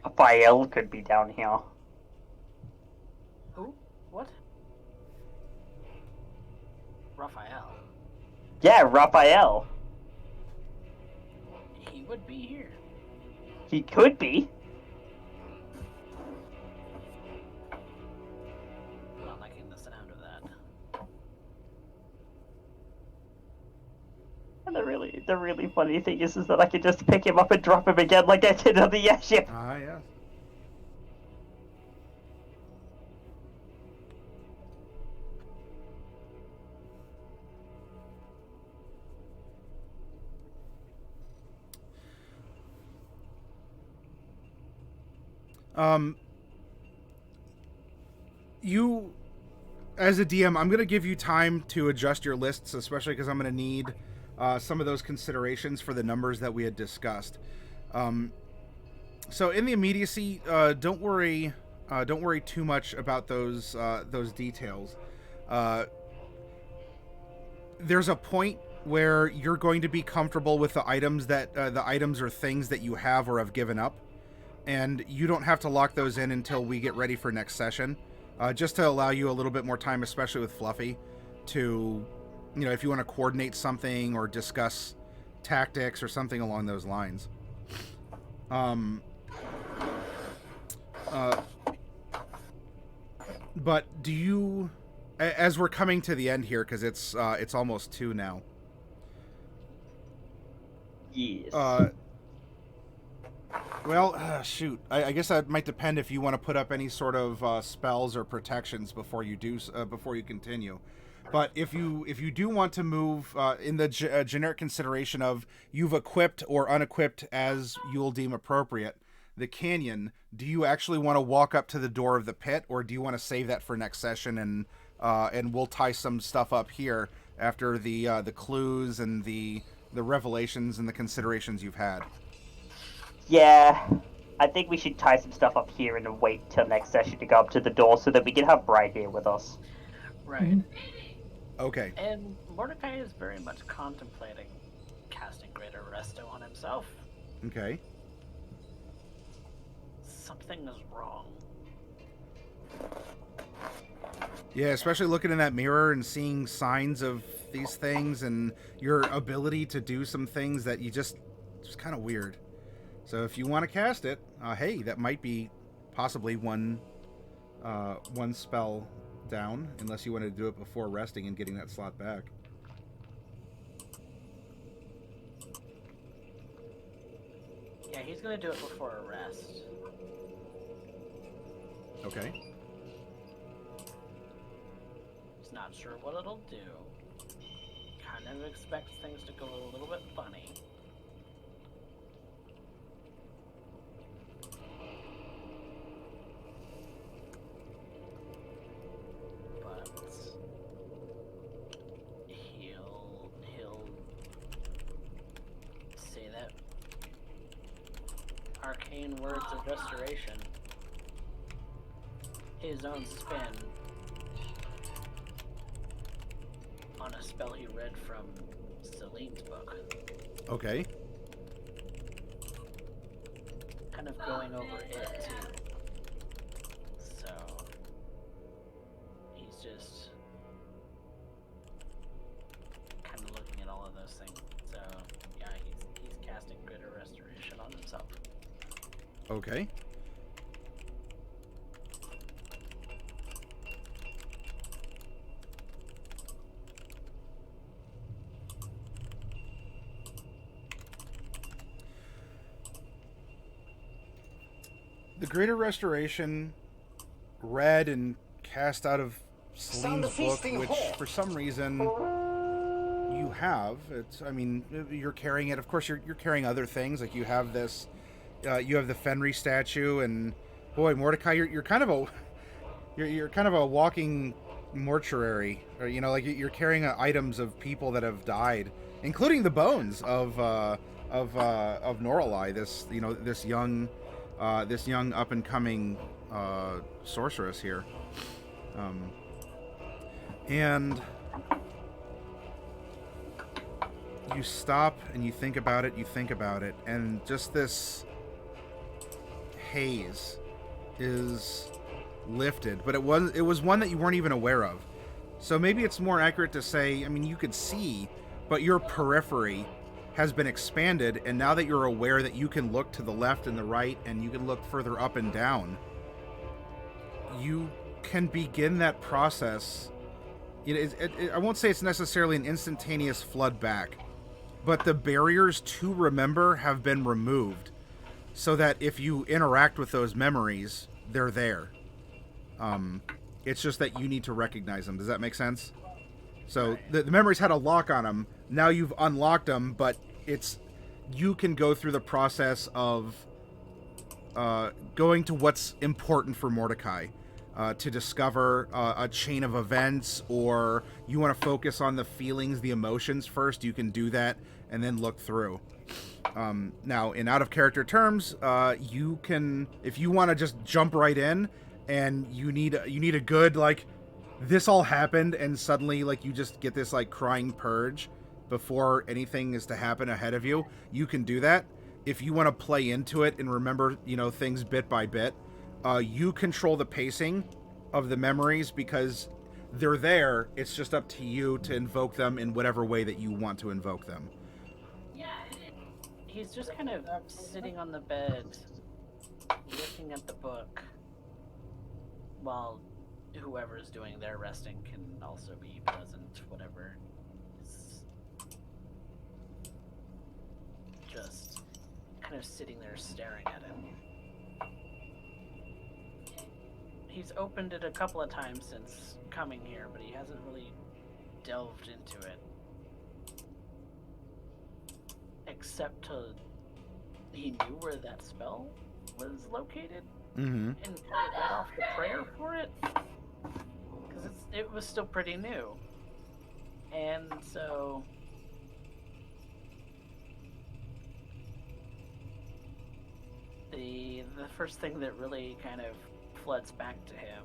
[SPEAKER 2] Raphael could be down here.
[SPEAKER 4] Who? What? Raphael.
[SPEAKER 2] Yeah, Raphael.
[SPEAKER 4] He would be here.
[SPEAKER 2] He could be.
[SPEAKER 4] Not liking the sound of that.
[SPEAKER 2] And the really funny thing is that I could just pick him up and drop him again like I did on the airship.
[SPEAKER 1] Ah, yes. You, as a DM, I'm going to give you time to adjust your lists, especially because I'm going to need some of those considerations for the numbers that we had discussed. So in the immediacy, don't worry too much about those details. There's a point where you're going to be comfortable with the items or things that you have or have given up, and you don't have to lock those in until we get ready for next session, just to allow you a little bit more time, especially with Fluffy, to, if you want to coordinate something or discuss tactics or something along those lines. But do you, as we're coming to the end here, because it's almost 2 now.
[SPEAKER 2] Yes.
[SPEAKER 1] Well, shoot. I guess that might depend if you want to put up any sort of spells or protections before you continue. But if you do want to move in the generic consideration of you've equipped or unequipped as you'll deem appropriate the canyon, do you actually want to walk up to the door of the pit, or do you want to save that for next session and we'll tie some stuff up here after the clues and the revelations and the considerations you've had?
[SPEAKER 2] Yeah, I think we should tie some stuff up here and wait till next session to go up to the door so that we can have Bright here with us.
[SPEAKER 4] Right.
[SPEAKER 1] Okay.
[SPEAKER 4] And Mordecai is very much contemplating casting Greater Resto on himself.
[SPEAKER 1] Okay.
[SPEAKER 4] Something is wrong.
[SPEAKER 1] Yeah, especially looking in that mirror and seeing signs of these things and your ability to do some things that it's kind of weird. So if you want to cast it, hey, that might be possibly one spell down, unless you want to do it before resting and getting that slot back.
[SPEAKER 4] He's gonna do it before a rest.
[SPEAKER 1] Okay.
[SPEAKER 4] He's not sure what it'll do. Kind of expects things to go a little bit funny. But he'll say that arcane words of restoration. His own spin on a spell he read from Celine's book.
[SPEAKER 1] Okay.
[SPEAKER 4] Kind of going over it too. So he's just kind of looking at all of those things. So yeah, he's casting greater restoration on himself.
[SPEAKER 1] Okay. The Greater Restoration read and cast out of Celine's book, which for some reason you have. It's, I mean, you're carrying it. Of course, you're carrying other things. Like you have this, you have the Fenry statue, and boy, Mordecai, you're kind of a, you're kind of a walking mortuary. Or, you know, like you're carrying items of people that have died, including the bones of Norelai. This, you know, this young up and coming sorceress here, and you stop and you think about it, and just this haze is lifted, but it was one that you weren't even aware of. So maybe it's more accurate to say, I mean, you could see, but your periphery has been expanded, and now that you're aware that you can look to the left and the right, and you can look further up and down, you can begin that process. I won't say it's necessarily an instantaneous flood back, but the barriers to remember have been removed, so that if you interact with those memories, they're there. It's just that you need to recognize them. Does that make sense? So the memories had a lock on them. Now you've unlocked them, but you can go through the process of going to what's important for Mordecai to discover a chain of events, or you want to focus on the feelings, the emotions first. You can do that and then look through. Now, in out of character terms, you can, if you want to just jump right in, and you need a good, like, this all happened, and suddenly, like, you just get this, like, crying purge before anything is to happen ahead of you, you can do that. If you want to play into it and remember, you know, things bit by bit, you control the pacing of the memories because they're there. It's just up to you to invoke them in whatever way that you want to invoke them.
[SPEAKER 4] He's just kind of sitting on the bed, looking at the book, while whoever's doing their resting can also be present, whatever is just kind of sitting there staring at him. He's opened it a couple of times since coming here, but he hasn't really delved into it. Except he knew where that spell was located,
[SPEAKER 1] Mm-hmm.
[SPEAKER 4] and read off the prayer for it, because it was still pretty new, and so the first thing that really kind of floods back to him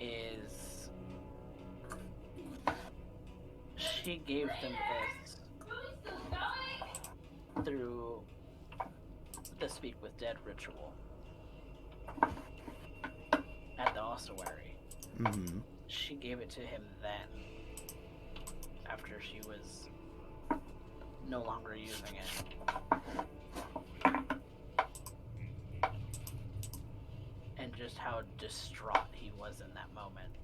[SPEAKER 4] is she gave him this through the Speak with Dead ritual at the ossuary.
[SPEAKER 1] Mm-hmm.
[SPEAKER 4] She gave it to him then, after she was no longer using it. And just how distraught he was in that moment.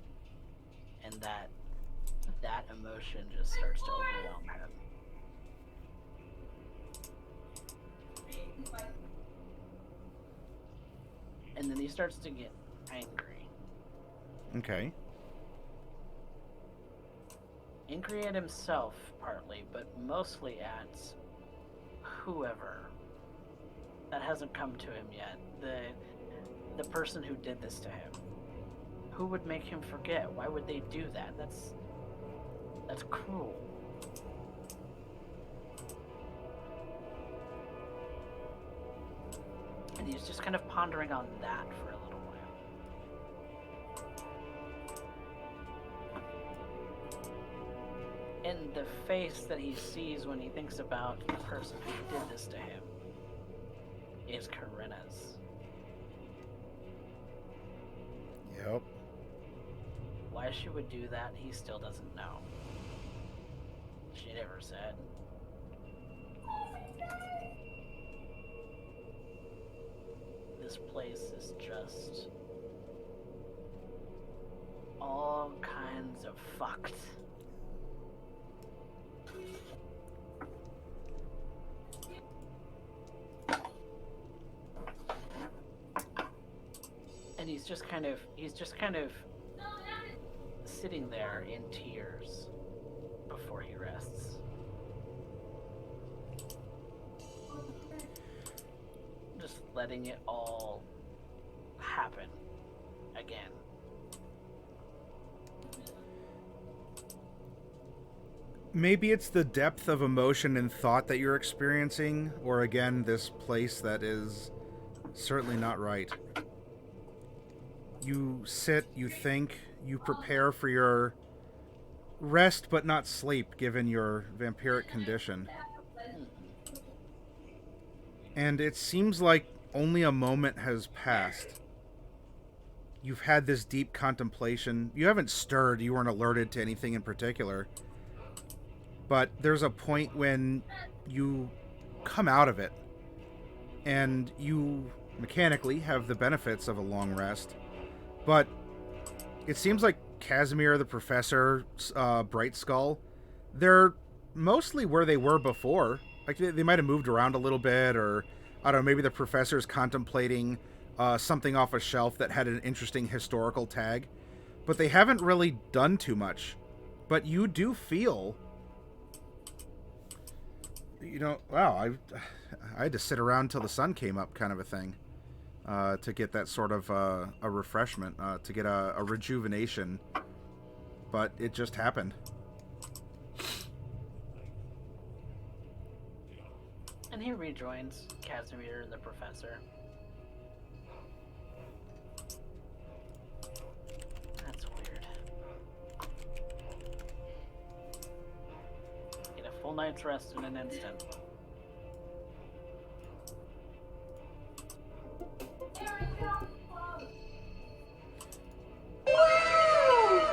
[SPEAKER 4] And that emotion just starts to overwhelm him. And then he starts to get angry.
[SPEAKER 1] Okay.
[SPEAKER 4] Angry at himself, partly, but mostly at whoever. That hasn't come to him yet. The person who did this to him. Who would make him forget? Why would they do that? That's cruel. And he's just kind of pondering on that for a little while. And the face that he sees when he thinks about the person who did this to him is Corinna's.
[SPEAKER 1] Yep.
[SPEAKER 4] Why she would do that, he still doesn't know. She never said. This place is just all kinds of fucked. And he's just kind of sitting there in tears before he rests. Just letting it all happen again.
[SPEAKER 1] Maybe it's the depth of emotion and thought that you're experiencing, or again, this place that is certainly not right. You sit, you think, you prepare for your rest but not sleep given your vampiric condition. And it seems like only a moment has passed. You've had this deep contemplation. You haven't stirred, you weren't alerted to anything in particular. But there's a point when you come out of it, and you mechanically have the benefits of a long rest. But it seems like Casimir, the Professor, Bright Skull, they're mostly where they were before. Like, they might have moved around a little bit, or, I don't know, maybe the Professor's contemplating something off a shelf that had an interesting historical tag. But they haven't really done too much. But you do feel... wow, I had to sit around till the sun came up kind of a thing. To get that sort of a refreshment, to get a rejuvenation. But it just happened.
[SPEAKER 4] And he rejoins Casimir and the Professor. That's weird. Get a full night's rest in an instant.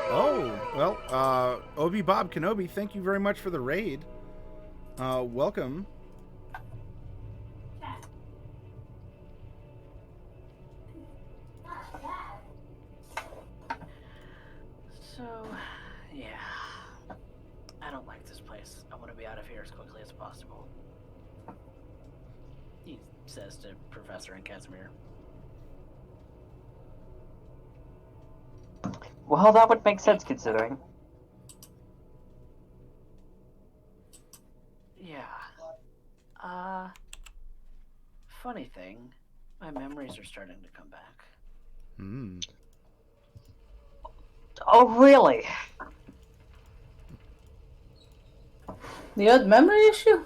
[SPEAKER 1] Oh, well, Obi Bob Kenobi, thank you very much for the raid. Welcome.
[SPEAKER 4] So, yeah. I don't like this place. I want to be out of here as quickly as possible. He says to Professor and Casimir.
[SPEAKER 2] Well, that would make sense considering.
[SPEAKER 4] Yeah. Funny thing, my memories are starting to come back.
[SPEAKER 1] Hmm.
[SPEAKER 2] Oh, really?
[SPEAKER 3] The old memory issue?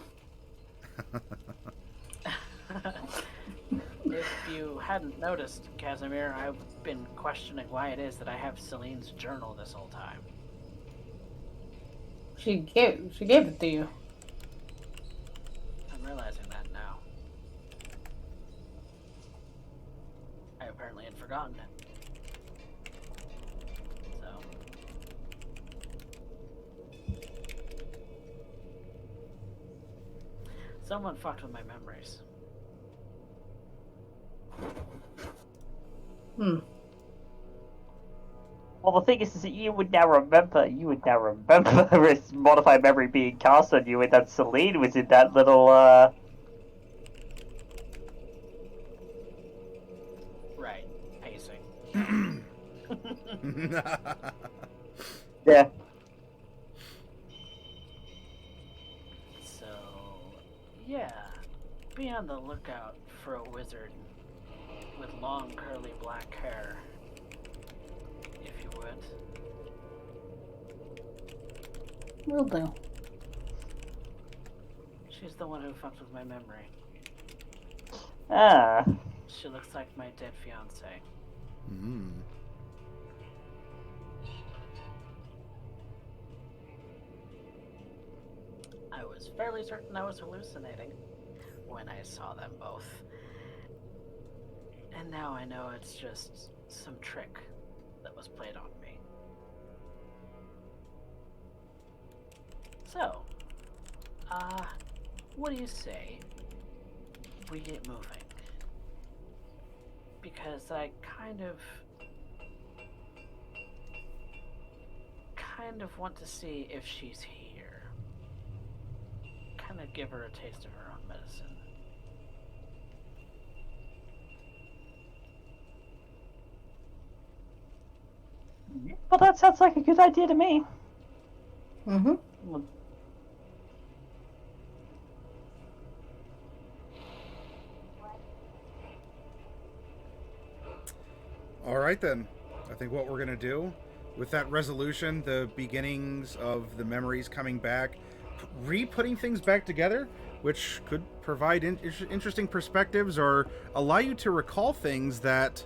[SPEAKER 4] If you hadn't noticed, Casimir, I've been questioning why it is that I have Celine's journal this whole time.
[SPEAKER 3] She gave it to you.
[SPEAKER 4] I'm realizing that now. I apparently had forgotten it. So... someone fucked with my memories.
[SPEAKER 2] Well, the thing is that you would now remember this modified memory being cast on you, and that Celine was in that little, Yeah.
[SPEAKER 4] So, yeah, be on the lookout for a wizard with long curly black hair, if you would.
[SPEAKER 3] Will do.
[SPEAKER 4] She's the one who fucked with my memory.
[SPEAKER 2] Ah.
[SPEAKER 4] She looks like my dead fiance.
[SPEAKER 1] Mm.
[SPEAKER 4] I was fairly certain I was hallucinating when I saw them both. And now I know it's just some trick that was played on me. So, what do you say we get moving? Because I kind of want to see if she's here. Kind of give her a taste of her own medicine.
[SPEAKER 2] Well, that sounds like a good idea to me.
[SPEAKER 3] Mm-hmm.
[SPEAKER 1] All right, then. I think what we're going to do with that resolution, the beginnings of the memories coming back, re-putting things back together, which could provide interesting perspectives or allow you to recall things that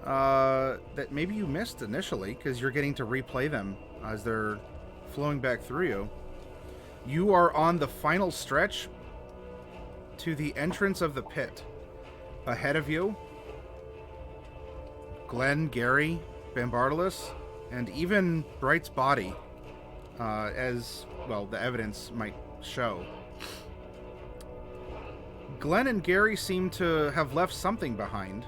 [SPEAKER 1] that maybe you missed initially because you're getting to replay them as they're flowing back through you. You are on the final stretch to the entrance of the pit. Ahead of you, Glenn, Gary, Bambartilus, and even Bright's body, as, well, the evidence might show. Glenn and Gary seem to have left something behind.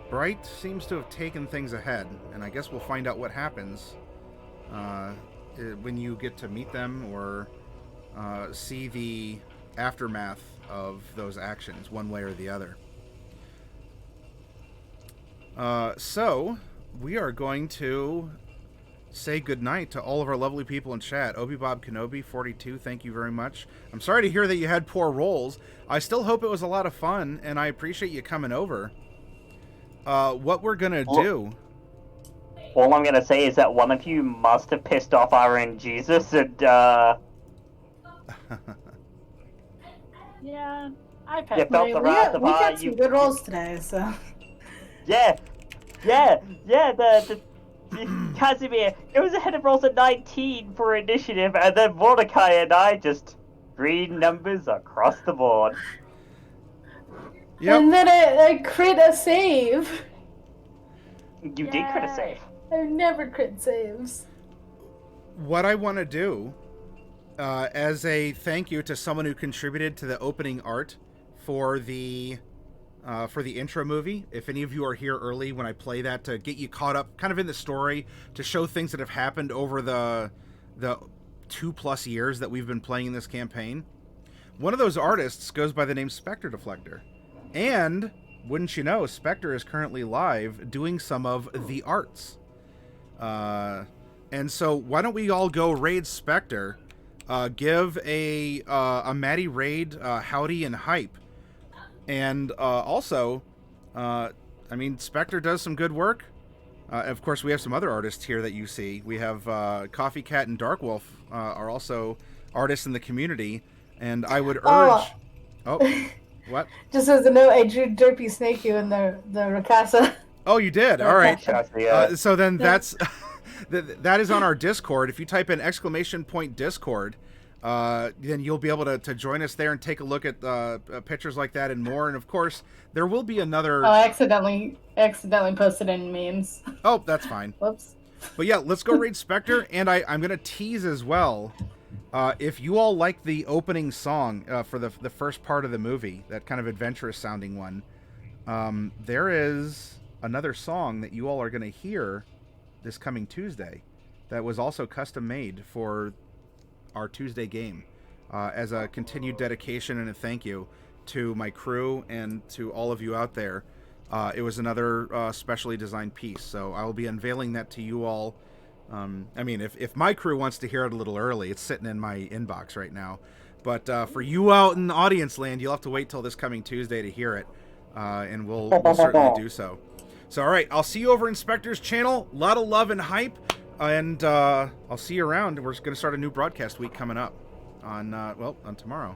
[SPEAKER 1] Bright seems to have taken things ahead, and I guess we'll find out what happens when you get to meet them or see the aftermath of those actions, one way or the other. So, we are going to say goodnight to all of our lovely people in chat. Obi-Bob Kenobi, 42, thank you very much. I'm sorry to hear that you had poor rolls. I still hope it was a lot of fun, and I appreciate you coming over. What we're going to do...
[SPEAKER 2] All I'm going to say is that one of you must have pissed off RNGesus and,
[SPEAKER 4] Yeah, I
[SPEAKER 2] you
[SPEAKER 4] pet
[SPEAKER 2] felt the wrath of
[SPEAKER 3] we got some good rolls today, so...
[SPEAKER 2] Yeah, the Casimir, it was ahead of rolls at 19 for initiative, and then Mordecai and I just green numbers across the board.
[SPEAKER 3] Yep. And then I crit a save.
[SPEAKER 2] You did crit a save.
[SPEAKER 3] I've never crit saves.
[SPEAKER 1] What I want to do, as a thank you to someone who contributed to the opening art for the intro movie, if any of you are here early when I play that, to get you caught up kind of in the story, to show things that have happened over the 2+ years that we've been playing this campaign. One of those artists goes by the name Spectre Deflector. And, wouldn't you know, Spectre is currently live doing some of the arts. And so why don't we all go raid Spectre, give a Maddie raid howdy and hype. And also, I mean, Spectre does some good work. Of course, we have some other artists here that you see. We have Coffee Cat and Dark Wolf are also artists in the community. And I would urge... Oh, what?
[SPEAKER 3] Just as a note, I drew Derpy Snake you in the Rakasa.
[SPEAKER 1] Oh, you did? All right. So then
[SPEAKER 3] that's...
[SPEAKER 1] that is on our Discord. If you type in !Discord, then you'll be able to join us there and take a look at pictures like that and more. And of course, there will be another...
[SPEAKER 3] Oh, I accidentally posted in memes.
[SPEAKER 1] Oh, that's fine.
[SPEAKER 3] Whoops.
[SPEAKER 1] But yeah, let's go raid Spectre. And I'm going to tease as well, if you all like the opening song for the first part of the movie, that kind of adventurous sounding one, there is another song that you all are going to hear this coming Tuesday that was also custom made for our Tuesday game, as a continued dedication and a thank you to my crew and to all of you out there It was another specially designed piece, so I will be unveiling that to you all. I mean, if my crew wants to hear it a little early, it's sitting in my inbox right now. But for you out in the audience land, you'll have to wait till this coming Tuesday to hear it, and we'll certainly do so. So, all right, I'll see you over Inspector's channel. A lot of love and hype, and I'll see you around. We're going to start a new broadcast week coming up on tomorrow.